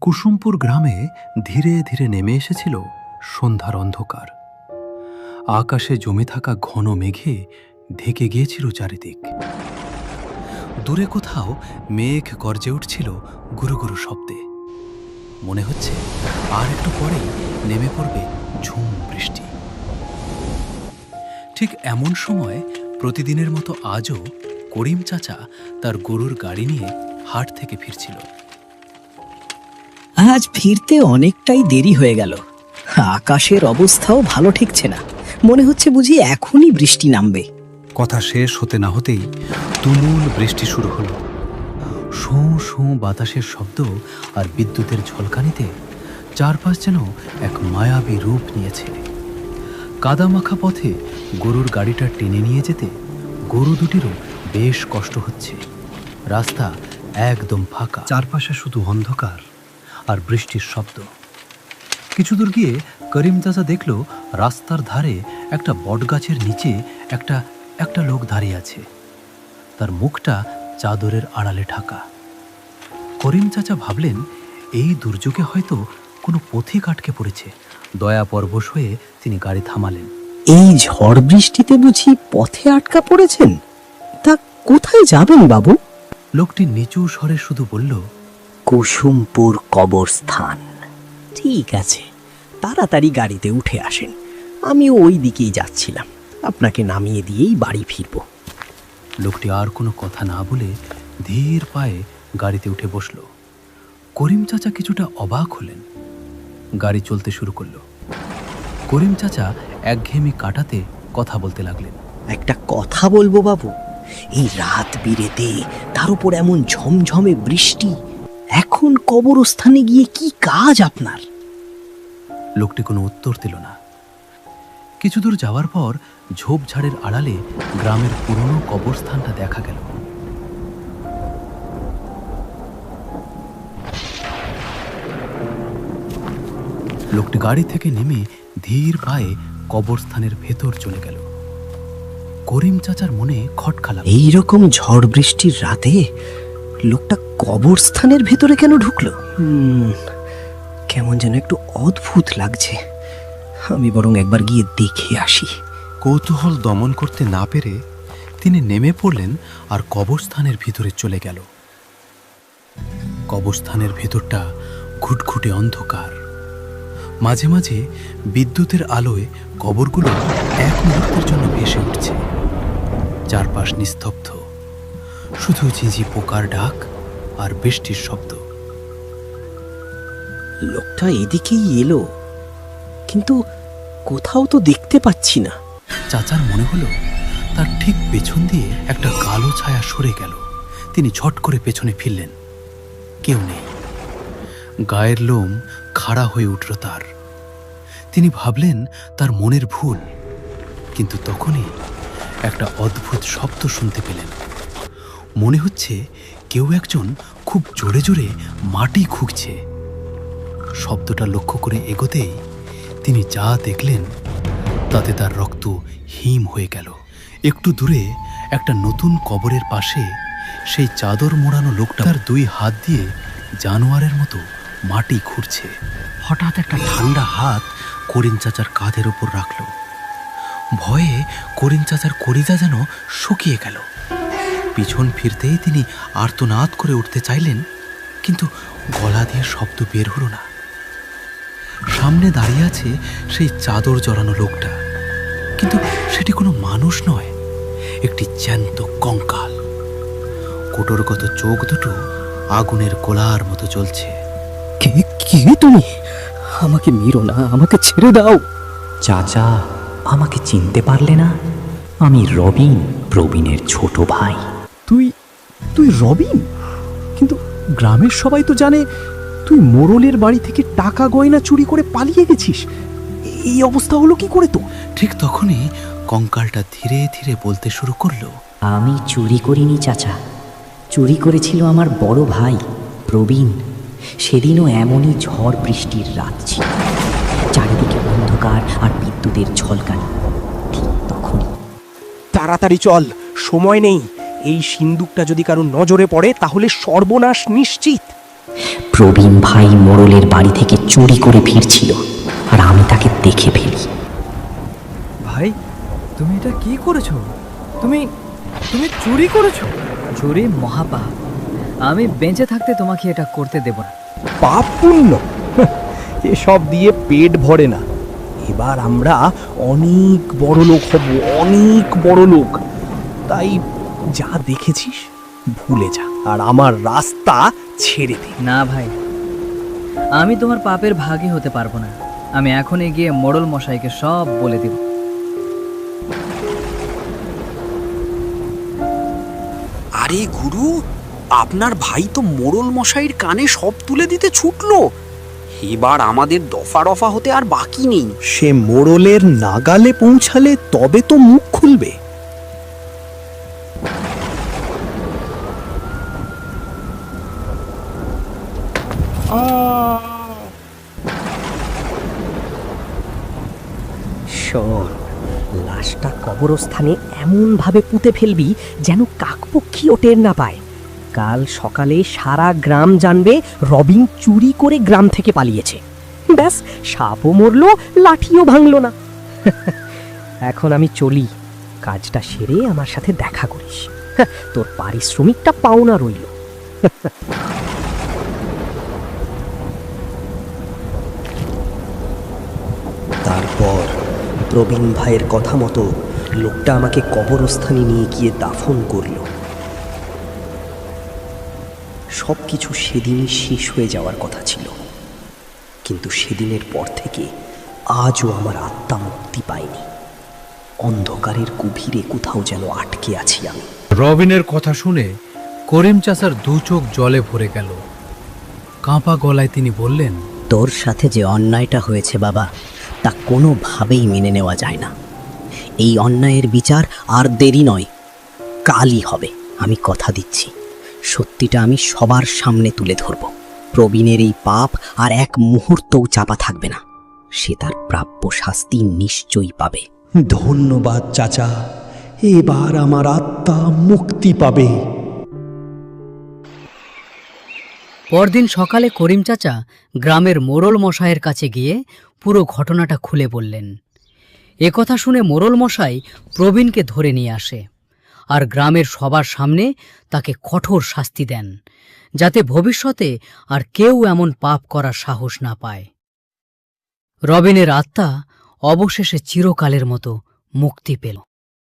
কুসুমপুর গ্রামে ধীরে ধীরে নেমে এসেছিল সন্ধ্যার অন্ধকার। আকাশে জমে থাকা ঘন মেঘে ঢেকে গিয়েছিল চারিদিক। দূরে কোথাও মেঘ গর্জে উঠছিল গুরু গুরু শব্দে। মনে হচ্ছে আর একটু পরেই নেমে পড়বে ঝুম বৃষ্টি। ঠিক এমন সময় প্রতিদিনের মতো আজও করিম চাচা তার গরুর গাড়ি নিয়ে হাট থেকে ফিরছিল। আজ ফিরতে অনেকটাই দেরি হয়ে গেল। আকাশের অবস্থাও ভালো ঠেকছে না, মনে হচ্ছে বুঝি এখনই বৃষ্টি নামবে। কথা শেষ হতে না হতেই তুমুল বৃষ্টি শুরু হলো। শোঁ শোঁ বাতাসের শব্দ আর বিদ্যুতের ঝলকানিতে চারপাশ যেন এক মায়াবী রূপ নিয়েছে। কাদামাখা পথে গরুর গাড়িটা টেনে নিয়ে যেতে গরু দুটিরও বেশ কষ্ট হচ্ছে। রাস্তা একদম ফাঁকা, চারপাশে শুধু অন্ধকার আর বৃষ্টির শব্দ। কিছু দূর গিয়ে করিম চাচা দেখল রাস্তার ধারে একটা বটগাছের নিচে একটা লোক দাঁড়িয়ে আছে। তার মুখটা চাদরের আড়ালে ঢাকা। করিম চাচা ভাবলেন এই দুর্যোগে হয়তো কোনো পথিক আটকে পড়েছে। দয়া পরবশ হয়ে তিনি গাড়ি থামালেন। এই ঝড় বৃষ্টিতে বুঝি পথে আটকা পড়েছেন? তা কোথায় যাবেন বাবু? লোকটি নিচু স্বরে শুধু বলল, কুসুমপুর কবরস্থান। ঠিক আছে, তাড়াতাড়ি গাড়িতে উঠে আসেন, আমি ওই দিকেই যাচ্ছিলাম, আপনাকে নামিয়ে দিয়েই বাড়ি ফিরব। লোকটি আর কোনো কথা না বলে ধীর পায়ে গাড়িতে উঠে বসল। করিম চাচা কিছুটা অবাক হলেন। গাড়ি চলতে শুরু করলো। করিম চাচা একঘেয়েমি কাটাতে কথা বলতে লাগলেন। একটা কথা বলবো বাবু, এই রাত বিরেতে তার উপর এমন ঝমঝমে বৃষ্টি, এখন কবরস্থানে গিয়ে কি কাজ আপনার? লোকটি কোনো উত্তর দিল না। কিছু দূর যাওয়ার পর ঝোপঝাড়ের আড়ালে গ্রামের পুরনো কবরস্থানটা দেখা গেল। লোকটি গাড়ি থেকে নেমে ধীর পায়ে কবরস্থানের ভেতর চলে গেল। করিম চাচার মনে খটকা লাগল। এইরকম ঝড় বৃষ্টির রাতে লোকটা কবরস্থানের ভেতরে কেন ঢুকলো? কেমন যেন একটু অদ্ভুত লাগছে। আমি বরং একবার গিয়ে দেখে আসি। কৌতূহল দমন করতে না পেরে তিনি নেমে পড়লেন আর কবরস্থানের ভিতরে চলে গেল। কবরস্থানের ভেতরটা ঘুটঘুটে অন্ধকার। মাঝে মাঝে বিদ্যুতের আলোয় কবরগুলো এক মুহূর্তের জন্য ভেসে উঠছে। চারপাশ নিস্তব্ধ, শুধু ঝিঁঝি পোকার ডাক আর বৃষ্টির শব্দ। লোকটা এদিকেই এলো, কিন্তু কোথাও তো দেখতে পাচ্ছি না। চাচার মনে হলো তার ঠিক পেছন দিয়ে একটা কালো ছায়া সরে গেল। তিনি ঝট করে পেছনে ফিরলেন। কেউ নেই। গায়ের লোম খাড়া হয়ে উঠল তার। তিনি ভাবলেন তার মনের ভুল, কিন্তু তখনই একটা অদ্ভুত শব্দ শুনতে পেলেন। মনে হচ্ছে কেউ একজন খুব জোরে জোরে মাটি খুঁড়ছে। শব্দটা লক্ষ্য করে এগোতেই তিনি যা দেখলেন তাতে তার রক্ত হিম হয়ে গেল। একটু দূরে একটা নতুন কবরের পাশে সেই চাদর মোড়ানো লোকটা তার দুই হাত দিয়ে জানোয়ারের মতো মাটি খুঁড়ছে। হঠাৎ একটা ঠান্ডা হাত করিম চাচার কাঁধের ওপর রাখল। ভয়ে করিম চাচার কলিজা যেন শুকিয়ে গেল। পিছন ফিরতেই তিনি আর্তনাদ করে উঠতে চাইলেন, কিন্তু গলা দিয়ে শব্দ বের হলো না। সামনে দাঁড়িয়ে আছে সেই চাদর জড়ানো লোকটা, কিন্তু সেটি কোনো মানুষ নয়, একটি জ্যান্ত কঙ্কাল। কোটরগত চোখ দুটো আগুনের গোলার মতো জ্বলছে। কে তুমি? আমাকে মেরো না, আমাকে ছেড়ে দাও। চাচা, আমাকে চিনতে পারলে না? আমি রবিন, প্রবীণের ছোট ভাই। তুই রবিন? কিন্তু গ্রামের সবাই তো জানে তুই মোড়লের বাড়ি থেকে টাকা গয়না চুরি করে পালিয়ে গেছিস। এই অবস্থা হলো কি করে তো? ঠিক তখনই কঙ্কালটা ধীরে ধীরে বলতে শুরু করলো, আমি চুরি করিনি চাচা, চুরি করেছিল আমার বড় ভাই প্রবীণ। সেদিনও এমনই ঝড় বৃষ্টির রাত ছিল, চারিদিকে অন্ধকার আর বিদ্যুতের ঝলকানি। ঠিক তখনই। তাড়াতাড়ি চল, সময় নেই। এই সিন্দুকটা যদি কারো নজরে পড়ে তাহলে সর্বনাশ নিশ্চিত। প্রবীণ ভাই মোড়লের বাড়ি থেকে চুরি করে ফিরছিল, আর আমি তাকে দেখে ফেলি। ভাই, তুমি এটা কি করেছো? তুমি তুমি চুরি করেছো? চুরি মহাপাপ। আমি বেঁচে থাকতে তোমাকে এটা করতে দেব না। পাপ পুণ্য এসব দিয়ে পেট ভরে না। এবার আমরা অনেক বড় লোক হব, অনেক বড় লোক। তাই যা দেখেছিস ভুলে যা, আর আমার রাস্তা ছেড়ে দে। না ভাই, আমি তোমার পাপের ভাগী হতে পারবো না। আমি এখনই গিয়ে মোড়ল মশাইকে সব বলে দেব। আরে গুরু, আপনার ভাই তো মোড়ল মশাইয়ের কানে সব তুলে দিতে ছুটলো। এবার আমাদের দফা রফা হতে আর বাকি নেই। সে মোড়লের নাগালে পৌঁছালে তবে তো মুখ খুলবে। শোন, লাশটা কবরস্থানে এমনভাবে পুঁতে ফেলবি যেন কাকপক্ষীও টের না পায়। কাল সকালে সারা গ্রাম জানবে রবিন চুরি করে গ্রাম থেকে পালিয়েছে। ব্যাস, সাপও মরলো, লাঠিও ভাঙলো না। এখন আমি চলি, কাজটা সেরে আমার সাথে দেখা করিস। তোর পারিশ্রমিকটা পাওনা রইল। তারপর প্রবীণ ভাইয়ের কথা মতো লোকটা আমাকে কবরস্থানে নিয়ে গিয়ে দাফন করল। সব কিছু সেদিনই শেষ হয়ে যাওয়ার কথা ছিল, কিন্তু সেদিনের পর থেকে আজও আমার আত্মা মুক্তি পায়নি। অন্ধকারের গভীরে কোথাও যেন আটকে আছি আমি। রবিনের কথা শুনে করিম চাচার দু চোখ জলে ভরে গেল। কাঁপা গলায় তিনি বললেন, তোর সাথে যে অন্যায়টা হয়েছে বাবা, তা কোনোভাবেই মেনে নেওয়া যায় না। এই অন্যায়ের বিচার আর দেরি নয়, কালই হবে। আমি কথা দিচ্ছি, সত্যিটা আমি সবার সামনে তুলে ধরব। প্রবীণের এই পাপ আর এক মুহূর্তও চাপা থাকবে না। সে তার প্রাপ্য শাস্তি নিশ্চয়ই পাবে। ধন্যবাদ চাচা, এবার আমার আত্মা মুক্তি পাবে। পরদিন সকালে করিম চাচা গ্রামের মোড়ল মশাইয়ের কাছে গিয়ে পুরো ঘটনাটা খুলে বললেন। একথা শুনে মোড়ল মশাই প্রবীণকে ধরে নিয়ে আসে, আর গ্রামের সবার সামনে তাকে কঠোর শাস্তি দেন, যাতে ভবিষ্যতে আর কেউ এমন পাপ করার সাহস না পায়। রবিনের আত্মা অবশেষে চিরকালের মতো মুক্তি পেল।